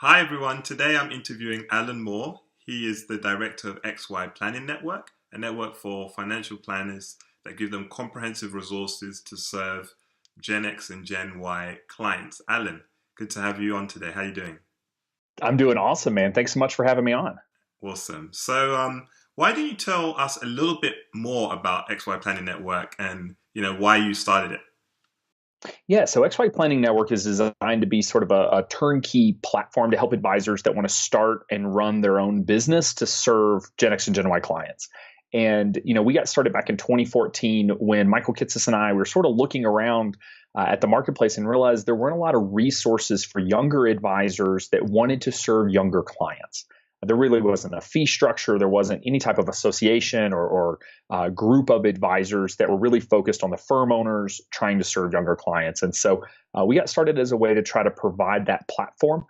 Hi everyone, today I'm interviewing Alan Moore. He is the director of XY Planning Network, a network for financial planners that give them comprehensive resources to serve Gen X and Gen Y clients. Alan, good to have you on today. How are you doing? I'm doing awesome, man. Thanks so much for having me on. Awesome. Why don't you tell us a little bit more about XY Planning Network and why you started it? Yeah, so XY Planning Network is designed to be sort of a turnkey platform to help advisors that want to start and run their own business to serve Gen X and Gen Y clients. And we got started back in 2014 when Michael Kitces and I were sort of looking around at the marketplace and realized there weren't a lot of resources for younger advisors that wanted to serve younger clients. There really wasn't a fee structure. There wasn't any type of association or group of advisors that were really focused on the firm owners trying to serve younger clients. And so we got started as a way to try to provide that platform.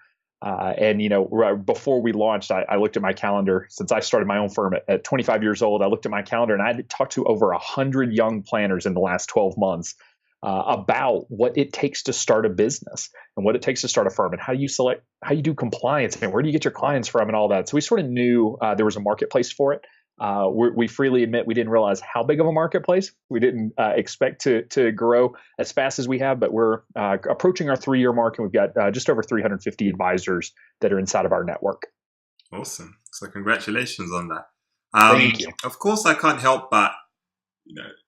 Before we launched, I looked at my calendar. Since I started my own firm at 25 years old, I looked at my calendar and I had talked to over 100 young planners in the last 12 months about what it takes to start a business and what it takes to start a firm and how you do compliance and where do you get your clients from and all that. So we sort of knew there was a marketplace for it. We freely admit we didn't realize how big of a marketplace. We didn't expect to grow as fast as we have, but we're approaching our 3-year mark and we've got just over 350 advisors that are inside of our network. Awesome. So congratulations on that. Thank you. Of course, I can't help but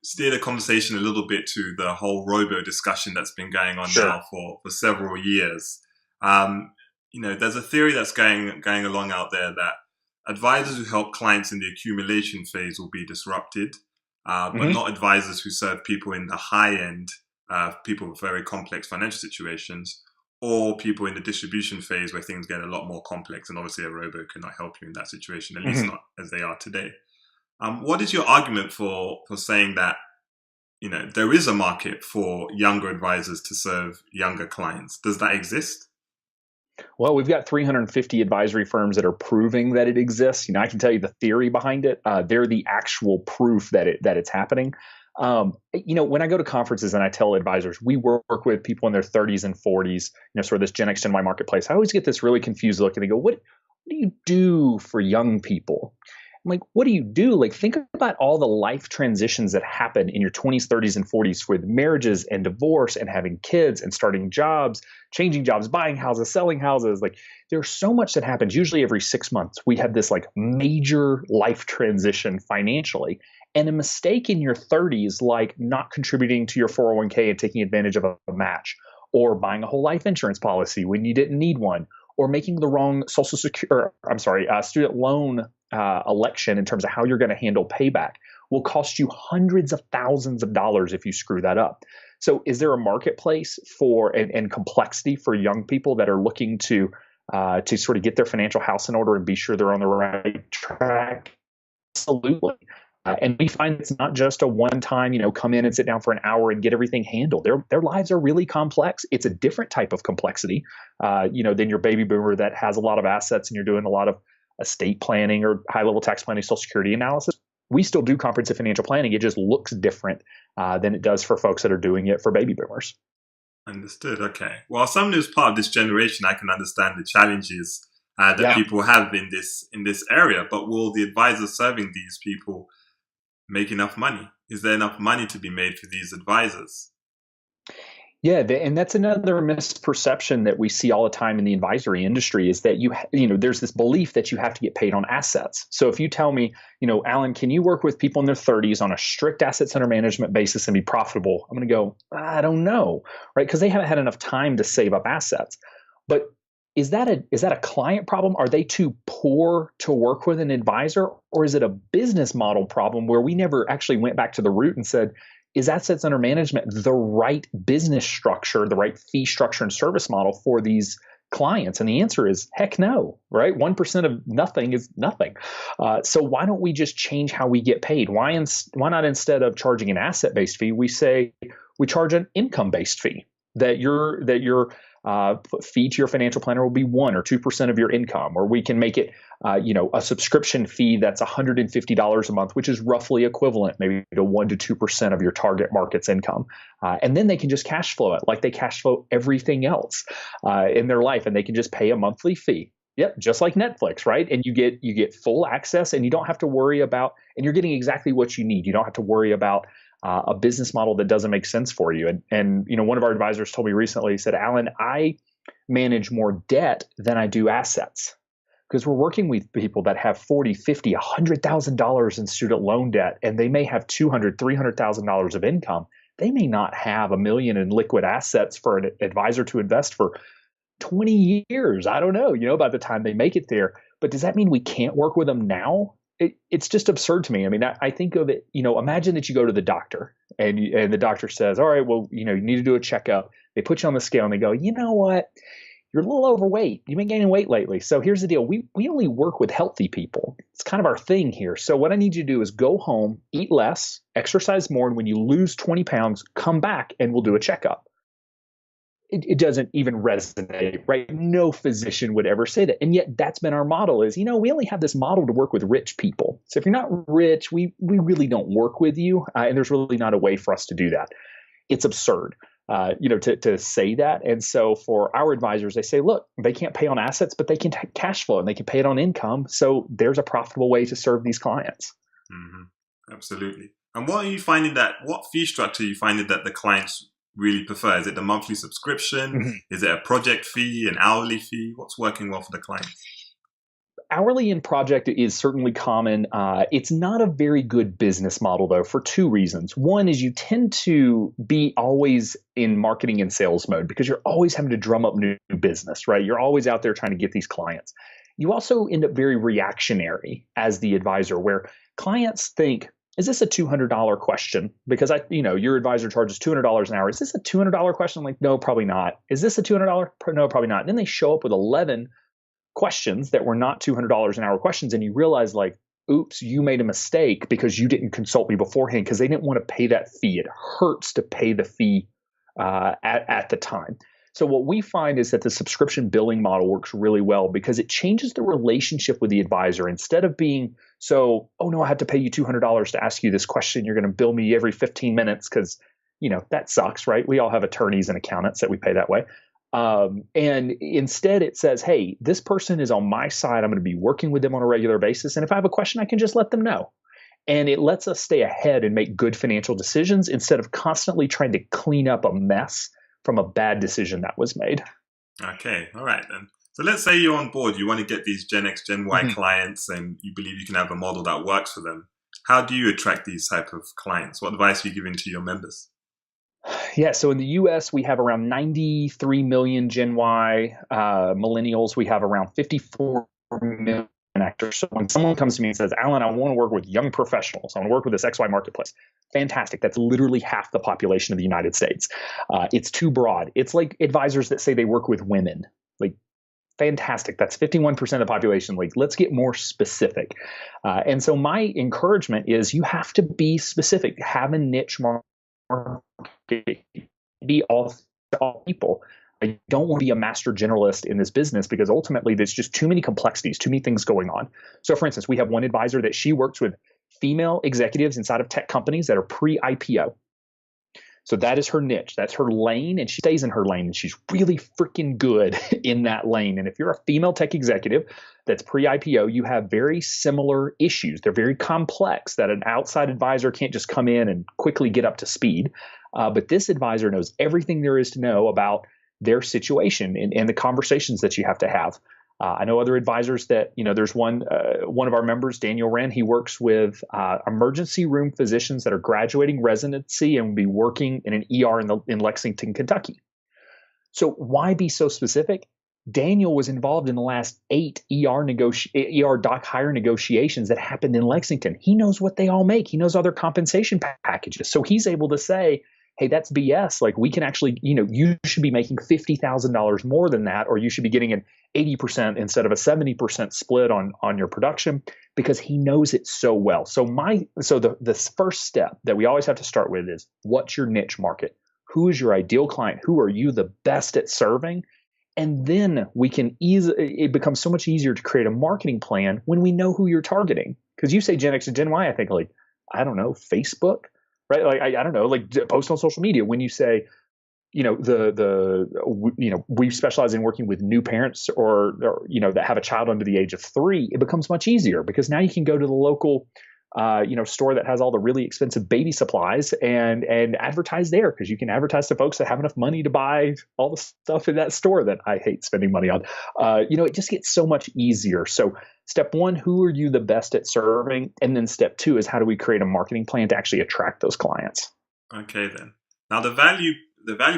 steer the conversation a little bit to the whole robo discussion that's been going on Sure. now for several years. There's a theory that's going along out there that advisors who help clients in the accumulation phase will be disrupted, but hmm not advisors who serve people in the high end, people with very complex financial situations, or people in the distribution phase where things get a lot more complex. And obviously, a robo cannot help you in that situation, at least hmm not as they are today. What is your argument for saying that there is a market for younger advisors to serve younger clients? Does that exist? Well, we've got 350 advisory firms that are proving that it exists. I can tell you the theory behind it. They're the actual proof that it's happening. When I go to conferences and I tell advisors, we work with people in their 30s and 40s, sort of this Gen X, Gen Y marketplace. I always get this really confused look and they go, what do you do for young people? I'm like, what do you do? Like, think about all the life transitions that happen in your 20s, 30s, and 40s with marriages and divorce and having kids and starting jobs, changing jobs, buying houses, selling houses. Like, there's so much that happens. Usually every 6 months, we have this like major life transition financially. And a mistake in your 30s, like not contributing to your 401k and taking advantage of a match, or buying a whole life insurance policy when you didn't need one, or making the wrong student loan election in terms of how you're going to handle payback will cost you hundreds of thousands of dollars if you screw that up. So is there a marketplace for and complexity for young people that are looking to sort of get their financial house in order and be sure they're on the right track? Absolutely. And we find it's not just a one-time, come in and sit down for an hour and get everything handled. Their lives are really complex. It's a different type of complexity, than your baby boomer that has a lot of assets and you're doing a lot of estate planning or high-level tax planning, Social Security analysis. We still do comprehensive financial planning. It just looks different than it does for folks that are doing it for baby boomers. Understood. Okay. Well, as someone who's part of this generation, I can understand the challenges that Yeah. people have in this area. But will the advisors serving these people make enough money? Is there enough money to be made for these advisors? Yeah, and that's another misperception that we see all the time in the advisory industry is that there's this belief that you have to get paid on assets. So if you tell me, Alan, can you work with people in their 30s on a strict assets under management basis and be profitable? I'm going to go, I don't know, right? Because they haven't had enough time to save up assets. But is that a client problem? Are they too poor to work with an advisor, or is it a business model problem where we never actually went back to the root and said, is assets under management the right business structure, the right fee structure and service model for these clients? And the answer is heck no, right? 1% of nothing is nothing. So why don't we just change how we get paid? Why not, instead of charging an asset-based fee, we charge an income-based fee that your fee to your financial planner will be 1 or 2% of your income, or we can make it, a subscription fee that's $150 a month, which is roughly equivalent maybe to 1 to 2% of your target market's income. And then they can just cash flow it like they cash flow everything else in their life, and they can just pay a monthly fee. Yep, just like Netflix, right? And you get full access, and you don't have to worry about, and you're getting exactly what you need. You don't have to worry about a business model that doesn't make sense for you. And one of our advisors told me recently, he said, Alan, I manage more debt than I do assets, because we're working with people that have 40, 50, $100,000 in student loan debt, and they may have $200,000, $300,000 of income. They may not have $1 million in liquid assets for an advisor to invest for 20 years. I don't know, by the time they make it there. But does that mean we can't work with them now? It's just absurd to me. I mean, I think of it, imagine that you go to the doctor and the doctor says, all right, well, you need to do a checkup. They put you on the scale and they go, you know what? You're a little overweight. You've been gaining weight lately. So here's the deal. We only work with healthy people. It's kind of our thing here. So what I need you to do is go home, eat less, exercise more. And when you lose 20 pounds, come back and we'll do a checkup. It doesn't even resonate, right? No physician would ever say that. And yet that's been our model is, we only have this model to work with rich people. So if you're not rich, we really don't work with you. And there's really not a way for us to do that. It's absurd, to say that. And so for our advisors, they say, look, they can't pay on assets, but they can cash flow and they can pay it on income. So there's a profitable way to serve these clients. Mm-hmm. Absolutely. And what fee structure are you finding that the clients really prefer? Is it the monthly subscription? Mm-hmm. Is it a project fee, an hourly fee? What's working well for the clients? Hourly and project is certainly common. It's not a very good business model, though, for two reasons. One is you tend to be always in marketing and sales mode because you're always having to drum up new business, right? You're always out there trying to get these clients. You also end up very reactionary as the advisor, where clients think, is this a $200 question? Because your advisor charges $200 an hour. Is this a $200 question? I'm like, no, probably not. Is this a $200? No, probably not. And then they show up with 11 questions that were not $200 an hour questions. And you realize oops, you made a mistake because you didn't consult me beforehand because they didn't want to pay that fee. It hurts to pay the fee at the time. So what we find is that the subscription billing model works really well because it changes the relationship with the advisor. Instead of being oh no, I have to pay you $200 to ask you this question. You're going to bill me every 15 minutes because, that sucks, right? We all have attorneys and accountants that we pay that way. And instead it says, hey, this person is on my side. I'm going to be working with them on a regular basis. And if I have a question, I can just let them know. And it lets us stay ahead and make good financial decisions instead of constantly trying to clean up a mess from a bad decision that was made. Okay. All right then. So let's say you're on board, you want to get these Gen X, Gen Y mm-hmm. clients and you believe you can have a model that works for them. How do you attract these type of clients? What advice are you giving to your members? Yeah, so in the U.S., we have around 93 million Gen Y millennials. We have around 54 million actors. So when someone comes to me and says, Alan, I want to work with young professionals, I want to work with this XY marketplace. Fantastic. That's literally half the population of the United States. It's too broad. It's like advisors that say they work with women. Fantastic. That's 51% of the population. Let's get more specific. And so my encouragement is you have to be specific, have a niche market, be all people. I don't want to be a master generalist in this business because ultimately there's just too many complexities, too many things going on. So for instance, we have one advisor that she works with female executives inside of tech companies that are pre-IPO. So that is her niche. That's her lane, and she stays in her lane, and she's really freaking good in that lane. And if you're a female tech executive that's pre-IPO, you have very similar issues. They're very complex that an outside advisor can't just come in and quickly get up to speed. But this advisor knows everything there is to know about their situation and the conversations that you have to have. I know other advisors that, there's one of our members, Daniel Wren, he works with emergency room physicians that are graduating residency and will be working in an ER in Lexington, Kentucky. So why be so specific? Daniel was involved in the last 8 ER doc hire negotiations that happened in Lexington. He knows what they all make. He knows all their compensation packages. So he's able to say, hey, that's BS. We can actually, you should be making $50,000 more than that, or you should be getting an 80% instead of a 70% split on your production, because he knows it so well. So the first step that we always have to start with is, what's your niche market? Who is your ideal client? Who are you the best at serving? And then we can it becomes so much easier to create a marketing plan when we know who you're targeting. Because you say Gen X and Gen Y, I think like, I don't know, Facebook, right? Like, I don't know, like post on social media. When you say, we specialize in working with new parents or that have a child under the age of 3, it becomes much easier because now you can go to the local store that has all the really expensive baby supplies and advertise there, because you can advertise to folks that have enough money to buy all the stuff in that store that I hate spending money on. It just gets so much easier. So step 1, who are you the best at serving? And then step 2 is how do we create a marketing plan to actually attract those clients? Okay, then. Now the value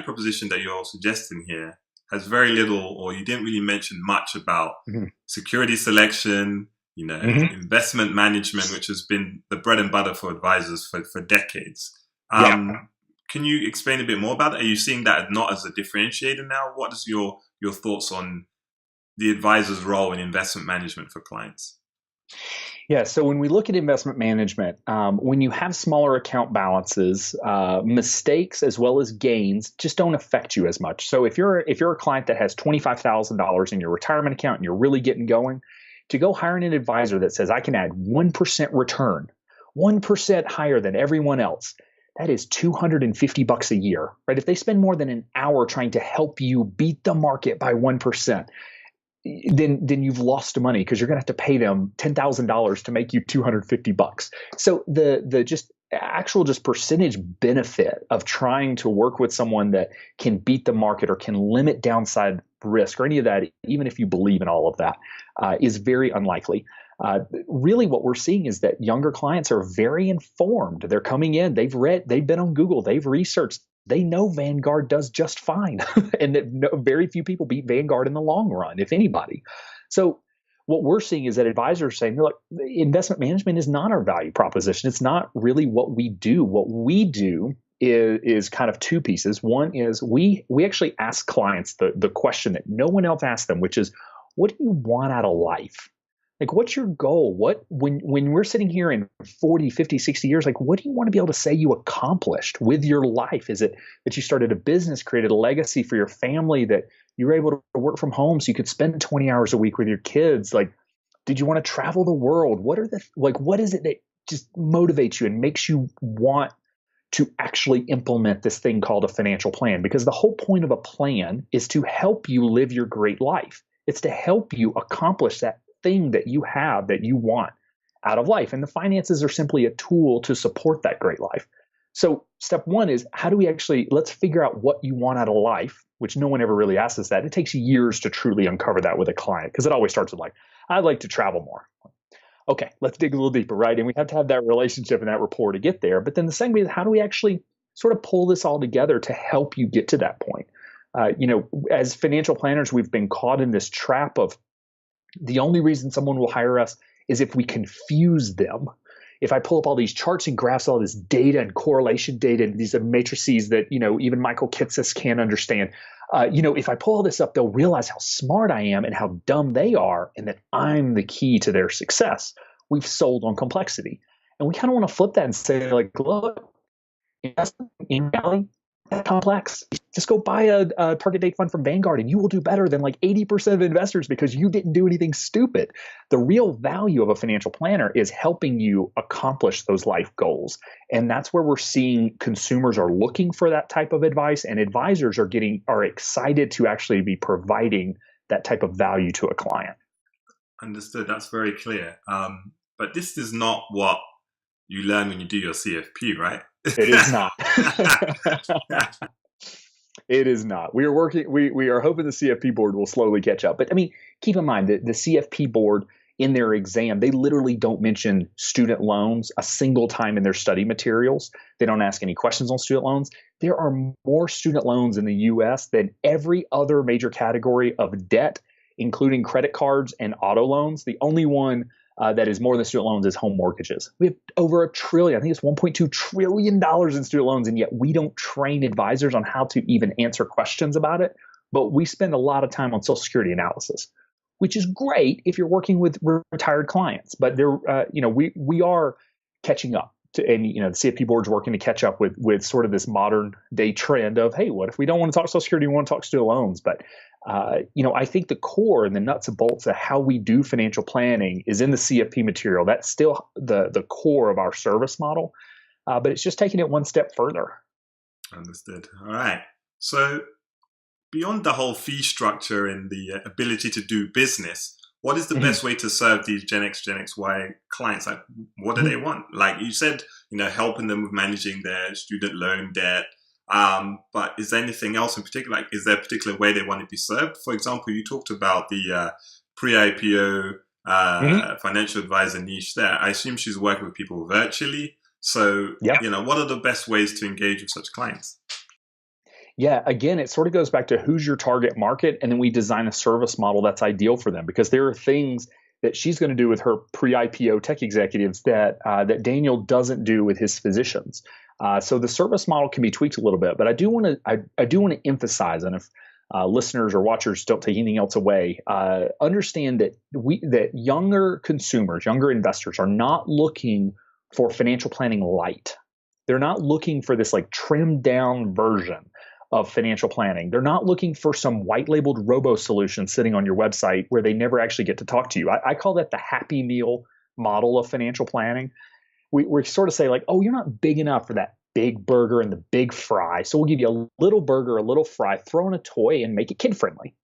proposition that you're suggesting here has very little, or you didn't really mention much about security selection, investment management, which has been the bread and butter for advisors for decades. Can you explain a bit more about it? Are you seeing that not as a differentiator now? What is your thoughts on the advisor's role in investment management for clients? Yeah, so when we look at investment management, when you have smaller account balances, mistakes as well as gains just don't affect you as much. So if you're a client that has $25,000 in your retirement account and you're really getting going, to go hire an advisor that says I can add 1% return, 1% higher than everyone else, that is $250 a year, right? If they spend more than an hour trying to help you beat the market by 1%, then you've lost money because you're going to have to pay them $10,000 to make you $250. So the just percentage benefit of trying to work with someone that can beat the market or can limit downside risk or any of that, even if you believe in all of that, is very unlikely. Really what we're seeing is that younger clients are very informed. They're coming in, they've been on Google, they've researched, they know Vanguard does just fine and that very few people beat Vanguard in the long run, if anybody. So what we're seeing is that advisors are saying, look, investment management is not our value proposition. It's not really what we do. What we do is kind of 2 pieces. One is we actually ask clients the question that no one else asks them, which is, what do you want out of life? Like, what's your goal? When we're sitting here in 40, 50, 60 years, like, what do you want to be able to say you accomplished with your life? Is it that you started a business, created a legacy for your family, that you were able to work from home so you could spend 20 hours a week with your kids? Like, did you want to travel the world? What is it that just motivates you and makes you want to actually implement this thing called a financial plan? Because the whole point of a plan is to help you live your great life. It's to help you accomplish that thing that you have that you want out of life. And the finances are simply a tool to support that great life. So step 1 is, how do we let's figure out what you want out of life, which no one ever really asks us that. It takes years to truly uncover that with a client, because it always starts with like, I'd like to travel more. Okay, let's dig a little deeper, right? And we have to have that relationship and that rapport to get there. But then the second is, how do we actually sort of pull this all together to help you get to that point? As financial planners, we've been caught in this trap of the only reason someone will hire us is if we confuse them. If I pull up all these charts and graphs, all this data and correlation data, and these matrices that, even Michael Kitces can't understand, if I pull all this up, they'll realize how smart I am and how dumb they are, and that I'm the key to their success. We've sold on complexity. And we kind of want to flip that and say, like, look, in reality, that complex. Just go buy a target date fund from Vanguard and you will do better than like 80% of investors because you didn't do anything stupid. The real value of a financial planner is helping you accomplish those life goals. And that's where we're seeing consumers are looking for that type of advice, and advisors are excited to actually be providing that type of value to a client. Understood. That's very clear. But this is not what you learn when you do your CFP, right? It is not. It is not. We are hoping the CFP board will slowly catch up. But I mean, keep in mind that the CFP board in their exam, they literally don't mention student loans a single time in their study materials. They don't ask any questions on student loans. There are more student loans in the US than every other major category of debt, including credit cards and auto loans. The only one that is more than student loans is home mortgages. We have over $1 trillion. I think it's $1.2 trillion in student loans, and yet we don't train advisors on how to even answer questions about it. But we spend a lot of time on Social Security analysis, which is great if you're working with retired clients. But we are catching up and the CFP board's working to catch up with sort of this modern day trend of, hey, what if we don't want to talk Social Security, we want to talk student loans? But I think the core and the nuts and bolts of how we do financial planning is in the CFP material. That's still the core of our service model, but it's just taking it one step further. Understood. All right. So beyond the whole fee structure and the ability to do business, what is the best way to serve these Gen X, Gen XY clients? Like, what do they want? Like you said, helping them with managing their student loan debt. But is there anything else in particular? Like, is there a particular way they want to be served? For example, you talked about the pre-IPO financial advisor niche there. I assume she's working with people virtually. So, what are the best ways to engage with such clients? Yeah, again, it sort of goes back to who's your target market, and then we design a service model that's ideal for them, because there are things that she's going to do with her pre-IPO tech executives that Daniel doesn't do with his physicians. So the service model can be tweaked a little bit, but I do want to emphasize, and if listeners or watchers don't take anything else away, understand that younger consumers, younger investors are not looking for financial planning light. They're not looking for this like trimmed down version of financial planning. They're not looking for some white labeled robo solution sitting on your website where they never actually get to talk to you. I call that the Happy Meal model of financial planning. We sort of say like, oh, you're not big enough for that big burger and the big fry. So we'll give you a little burger, a little fry, throw in a toy and make it kid friendly.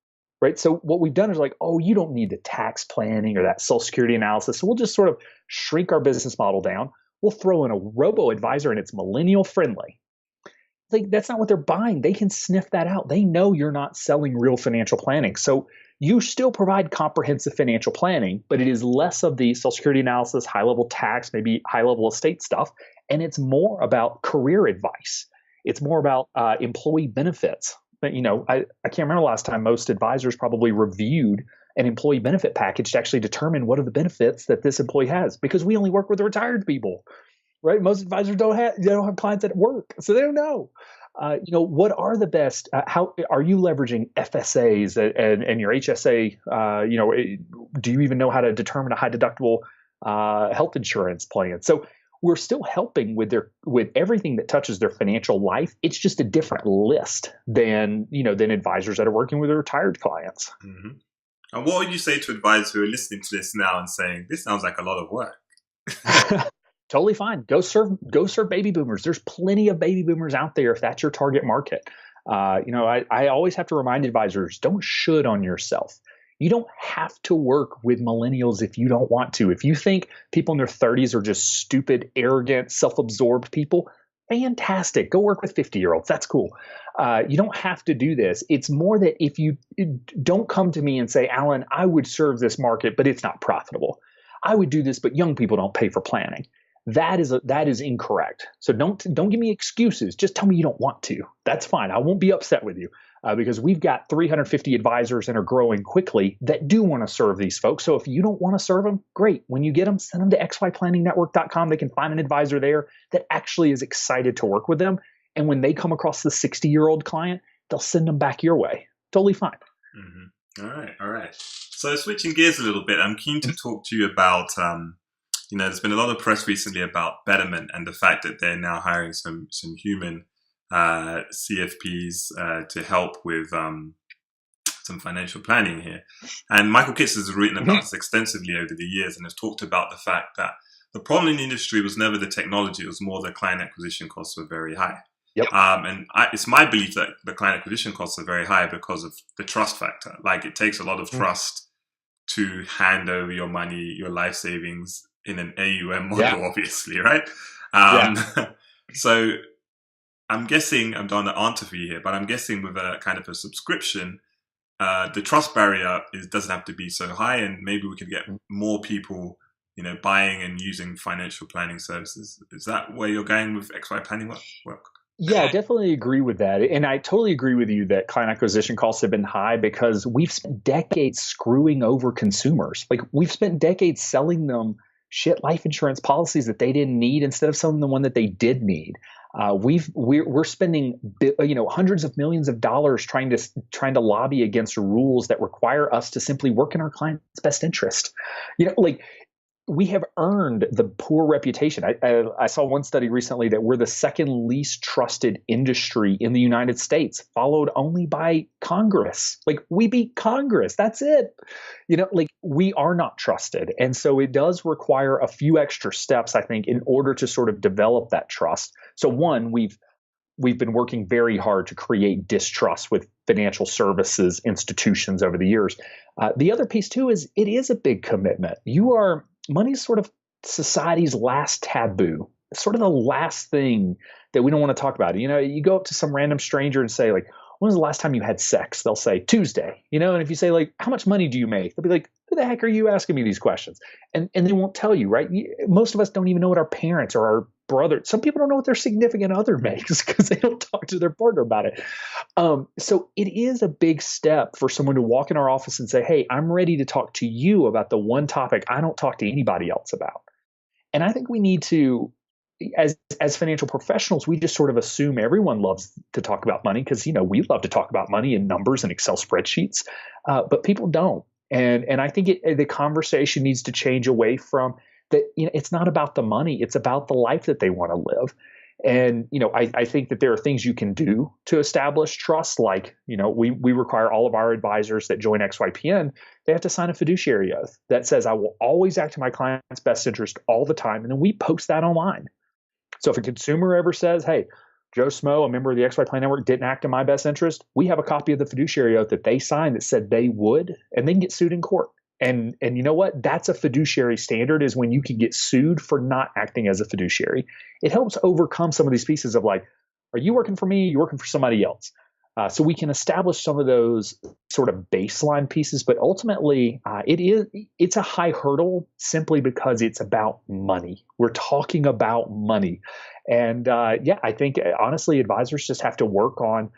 Right. So what we've done is like, oh, you don't need the tax planning or that Social Security analysis. So we'll just sort of shrink our business model down. We'll throw in a robo advisor and it's millennial friendly. Like, that's not what they're buying. They can sniff that out. They know you're not selling real financial planning. So you still provide comprehensive financial planning, but it is less of the Social Security analysis, high-level tax, maybe high-level estate stuff. And it's more about career advice. It's more about employee benefits. I can't remember the last time most advisors probably reviewed an employee benefit package to actually determine what are the benefits that this employee has, because we only work with the retired people. Right, most advisors don't have clients at work, so they don't know. What are the best? How are you leveraging FSAs and your HSA? Do you even know how to determine a high deductible health insurance plan? So we're still helping with everything that touches their financial life. It's just a different list than advisors that are working with their retired clients. Mm-hmm. And what would you say to advisors who are listening to this now and saying, "This sounds like a lot of work"? Totally fine. Go serve baby boomers. There's plenty of baby boomers out there if that's your target market. I always have to remind advisors, don't should on yourself. You don't have to work with millennials if you don't want to. If you think people in their 30s are just stupid, arrogant, self-absorbed people, fantastic. Go work with 50-year-olds. That's cool. You don't have to do this. It's more that if you don't come to me and say, Alan, I would serve this market, but it's not profitable. I would do this, but young people don't pay for planning. That is incorrect. So don't give me excuses. Just tell me you don't want to. That's fine. I won't be upset with you because we've got 350 advisors and are growing quickly that do want to serve these folks. So if you don't want to serve them, great. When you get them, send them to xyplanningnetwork.com. They can find an advisor there that actually is excited to work with them. And when they come across the 60-year-old client, they'll send them back your way. Totally fine. Mm-hmm. All right. So switching gears a little bit, I'm keen to talk to you about there's been a lot of press recently about Betterment and the fact that they're now hiring some human CFPs to help with some financial planning here. And Michael Kitts has written about this extensively over the years and has talked about the fact that the problem in the industry was never the technology, it was more the client acquisition costs were very high. Yep. It's my belief that the client acquisition costs are very high because of the trust factor. Like, it takes a lot of trust to hand over your money, your life savings in an AUM model, obviously, right? So I'm guessing, I'm doing the answer for you here, but I'm guessing with a kind of a subscription, the trust barrier doesn't have to be so high, and maybe we could get more people, buying and using financial planning services. Is that where you're going with XY planning work? Yeah, I definitely agree with that. And I totally agree with you that client acquisition costs have been high because we've spent decades screwing over consumers. Like, we've spent decades selling them shit life insurance policies that they didn't need instead of selling the one that they did need. We're spending hundreds of millions of dollars trying to lobby against rules that require us to simply work in our client's best interest. we have earned the poor reputation. I saw one study recently that we're the second least trusted industry in the United States, followed only by Congress. Like, we beat Congress. That's it. Like, we are not trusted. And so it does require a few extra steps, I think, in order to sort of develop that trust. So one, we've been working very hard to create distrust with financial services institutions over the years. The other piece too is it is a big commitment. Money is sort of society's last taboo. It's sort of the last thing that we don't want to talk about. You go up to some random stranger and say, like, when was the last time you had sex? They'll say Tuesday. And if you say, like, how much money do you make? They'll be like, who the heck are you asking me these questions? And they won't tell you, right? Most of us don't even know what our parents or our brother. Some people don't know what their significant other makes because they don't talk to their partner about it. So it is a big step for someone to walk in our office and say, hey, I'm ready to talk to you about the one topic I don't talk to anybody else about. And I think we need to, as financial professionals, we just sort of assume everyone loves to talk about money because, we love to talk about money in numbers and Excel spreadsheets, but people don't. And I think the conversation needs to change away from that. It's not about the money. It's about the life that they want to live. And, I think that there are things you can do to establish trust. Like, we require all of our advisors that join XYPN, they have to sign a fiduciary oath that says, I will always act in my client's best interest all the time. And then we post that online. So if a consumer ever says, hey, Joe Smo, a member of the XY Plan Network, didn't act in my best interest, we have a copy of the fiduciary oath that they signed that said they would, and they can get sued in court. And you know what? That's a fiduciary standard, is when you can get sued for not acting as a fiduciary. It helps overcome some of these pieces of like, are you working for me? You're working for somebody else. So we can establish some of those sort of baseline pieces, but ultimately it's a high hurdle simply because it's about money. We're talking about money. And I think honestly, advisors just have to work on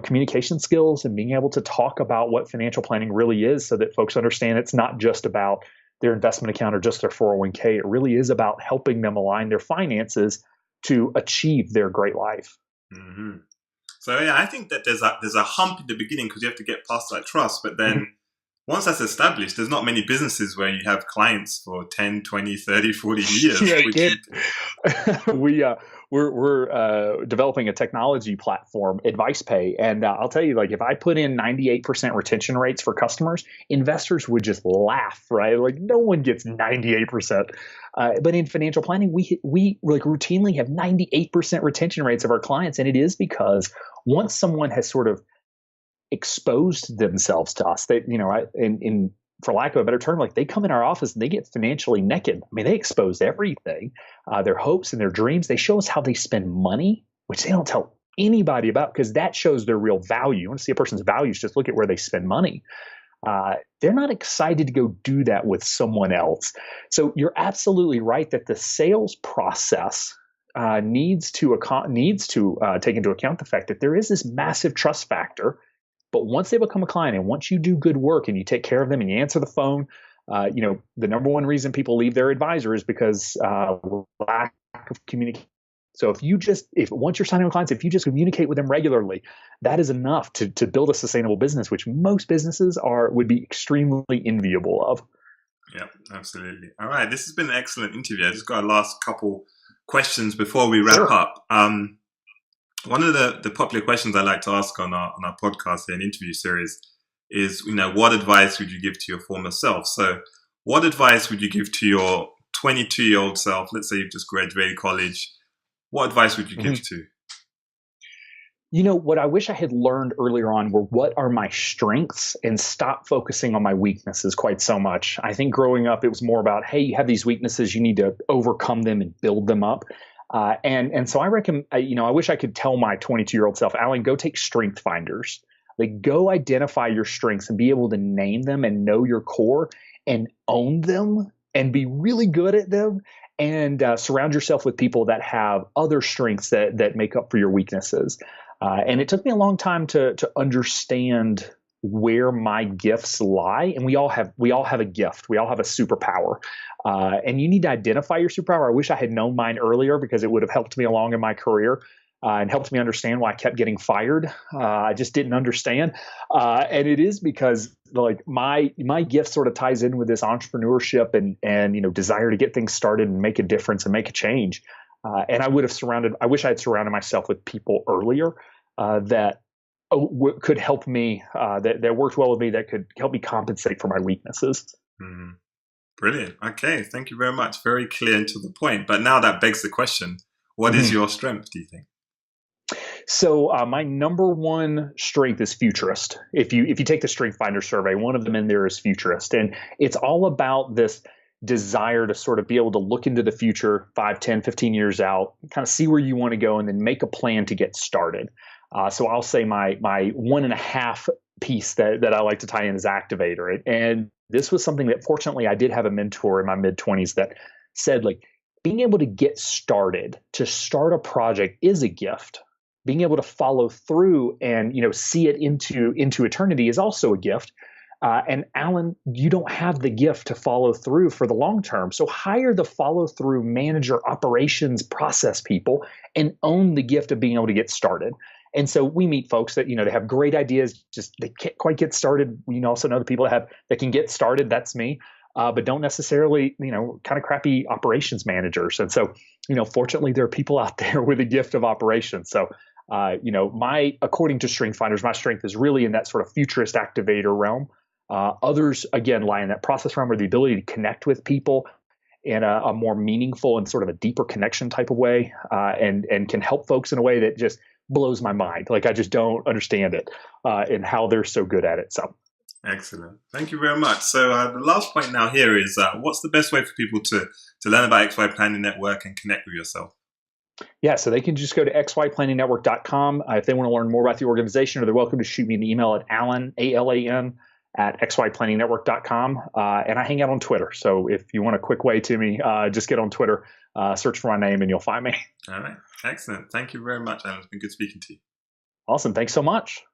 communication skills and being able to talk about what financial planning really is so that folks understand it's not just about their investment account or just their 401k. It really is about helping them align their finances to achieve their great life. Mm-hmm. So I think that there's a hump in the beginning because you have to get past that trust. But then once that's established, there's not many businesses where you have clients for 10, 20, 30, 40 years. We're developing a technology platform, AdvicePay. And I'll tell you, like, if I put in 98% retention rates for customers, investors would just laugh, right? Like, no one gets 98%. But in financial planning, we like routinely have 98% retention rates of our clients. And it is because once someone has sort of exposed themselves to us, they, for lack of a better term, like, they come in our office and they get financially naked. I mean, they expose everything, their hopes and their dreams. They show us how they spend money, which they don't tell anybody about because that shows their real value. You want to see a person's values, just look at where they spend money. They're not excited to go do that with someone else. So you're absolutely right that the sales process needs to take into account the fact that there is this massive trust factor. But once they become a client and once you do good work and you take care of them and you answer the phone, the number one reason people leave their advisor is because lack of communication. So once you're signing with clients, if you just communicate with them regularly, that is enough to build a sustainable business, which most businesses would be extremely enviable of. Yeah, absolutely. All right. This has been an excellent interview. I just got a last couple questions before we wrap up. One of the popular questions I like to ask on our podcast and interview series is, what advice would you give to your former self? So what advice would you give to your 22-year-old self? Let's say you've just graduated college. What advice would you give to? What I wish I had learned earlier on were what are my strengths and stop focusing on my weaknesses quite so much. I think growing up, it was more about, hey, you have these weaknesses, you need to overcome them and build them up. And so I reckon, I wish I could tell my 22-year-old self, Alan, go take strength finders. Like, go identify your strengths and be able to name them and know your core and own them and be really good at them. And surround yourself with people that have other strengths that make up for your weaknesses. And it took me a long time to understand where my gifts lie. And we all have a gift. We all have a superpower. And you need to identify your superpower. I wish I had known mine earlier because it would have helped me along in my career. and helped me understand why I kept getting fired. I just didn't understand. And it is because like my gift sort of ties in with this entrepreneurship and desire to get things started and make a difference and make a change. And I wish I had surrounded myself with people earlier that could help me, that worked well with me, that could help me compensate for my weaknesses. Mm. Brilliant. Okay, thank you very much. Very clear and to the point. But now that begs the question, what is your strength, do you think? So my number one strength is futurist. If you take the Strength Finder survey, one of them in there is futurist. And it's all about this desire to sort of be able to look into the future 5, 10, 15 years out, kind of see where you want to go and then make a plan to get started. So I'll say my 1.5 piece that I like to tie in is activator. And this was something that fortunately I did have a mentor in my mid-20s that said, like, being able to get started, to start a project is a gift. Being able to follow through and see it into eternity is also a gift. And Alan, you don't have the gift to follow through for the long term. So hire the follow through manager, operations, process people, and own the gift of being able to get started. And so we meet folks that they have great ideas, just they can't quite get started. We also know the people that can get started. That's me. But don't necessarily, kind of crappy operations managers. And so, fortunately, there are people out there with a gift of operations. So, according to Strength Finders, my strength is really in that sort of futurist activator realm. Others, again, lie in that process realm or the ability to connect with people in a more meaningful and sort of a deeper connection type of way, and can help folks in a way that just blows my mind. Like I just don't understand it and how they're so good at it. So. Excellent. Thank you very much. So the last point now here is what's the best way for people to learn about XY Planning Network and connect with yourself? Yeah, so they can just go to xyplanningnetwork.com. If they want to learn more about the organization, or they're welcome to shoot me an email at Alan, ALAN, at xyplanningnetwork.com. And I hang out on Twitter. So if you want a quick way to me, just get on Twitter, search for my name, and you'll find me. All right. Excellent. Thank you very much, Alan. It's been good speaking to you. Awesome. Thanks so much.